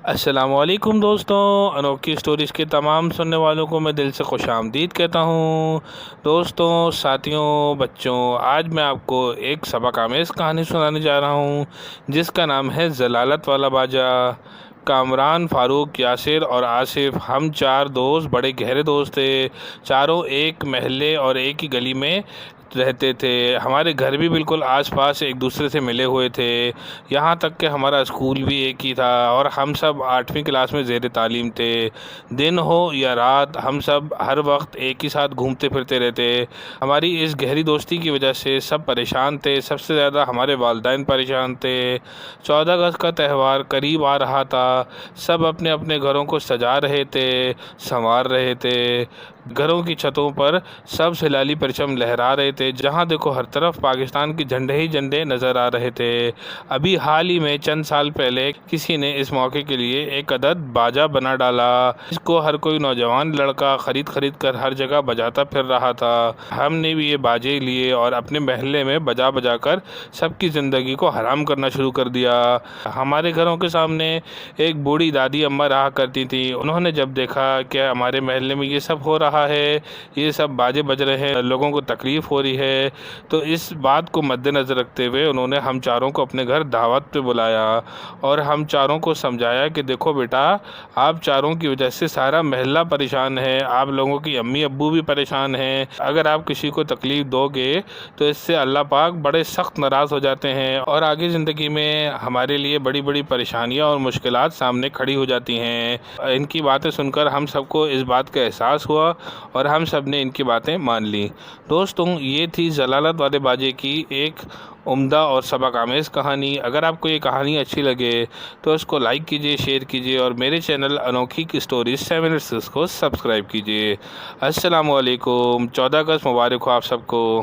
السلام علیکم دوستوں، انوکھی سٹوریز کے تمام سننے والوں کو میں دل سے خوش آمدید کہتا ہوں۔ دوستوں، ساتھیوں، بچوں، آج میں آپ کو ایک سبق آمیز کہانی سنانے جا رہا ہوں جس کا نام ہے ضلالت والا باجا۔ کامران، فاروق، یاسر اور آصف، ہم چار دوست بڑے گہرے دوست تھے۔ چاروں ایک محلے اور ایک ہی گلی میں رہتے تھے۔ ہمارے گھر بھی بالکل آس پاس ایک دوسرے سے ملے ہوئے تھے، یہاں تک کہ ہمارا اسکول بھی ایک ہی تھا اور ہم سب 8ویں کلاس میں زیر تعلیم تھے۔ دن ہو یا رات، ہم سب ہر وقت ایک ہی ساتھ گھومتے پھرتے رہتے۔ ہماری اس گہری دوستی کی وجہ سے سب پریشان تھے، سب سے زیادہ ہمارے والدین پریشان تھے۔ 14 اگست کا تہوار قریب آ رہا تھا، سب اپنے اپنے گھروں کو سجا رہے تھے، سنوار رہے تھے۔ گھروں کی چھتوں پر سب ہلالی پرچم لہرا رہے تھے، جہاں دیکھو ہر طرف پاکستان کے جھنڈے ہی جھنڈے نظر آ رہے تھے۔ ابھی حال ہی میں چند سال پہلے کسی نے اس موقع کے لیے ایک عدد باجا بنا ڈالا، اس کو ہر کوئی نوجوان لڑکا خرید کر ہر جگہ بجاتا پھر رہا تھا۔ ہم نے بھی یہ باجے لیے اور اپنے محلے میں بجا کر سب کی زندگی کو حرام کرنا شروع کر دیا۔ ہمارے گھروں کے سامنے ایک بوڑھی دادی اماں رہا کرتی تھی، انہوں نے جب دیکھا کہ ہمارے محلے میں یہ سب ہو رہا ہے، یہ سب باجے بج رہے ہیں، لوگوں کو تکلیف ہو رہی ہے، تو اس بات کو مد نظر رکھتے ہوئے انہوں نے ہم چاروں کو اپنے گھر دعوت پہ بلایا اور ہم چاروں کو سمجھایا کہ دیکھو بیٹا، آپ چاروں کی وجہ سے سارا محلہ پریشان ہے، آپ لوگوں کی امی ابو بھی پریشان ہیں، اگر آپ کسی کو تکلیف دو گے تو اس سے اللہ پاک بڑے سخت ناراض ہو جاتے ہیں اور آگے زندگی میں ہمارے لیے بڑی بڑی پریشانیاں اور مشکلات سامنے کھڑی ہو جاتی ہیں۔ ان کی باتیں سن کر ہم سب کو اس بات کا احساس ہوا اور ہم سب نے ان کی باتیں مان لی۔ دوستوں، یہ تھی ضلالت والے باجے کی ایک عمدہ اور سبق آمیز کہانی۔ اگر آپ کو یہ کہانی اچھی لگے تو اس کو لائک کیجیے، شیئر کیجیے اور میرے چینل انوکھی کی سٹوریز 7 کو سبسکرائب کیجیے۔ السلام علیکم، 14 اگست مبارک ہو آپ سب کو۔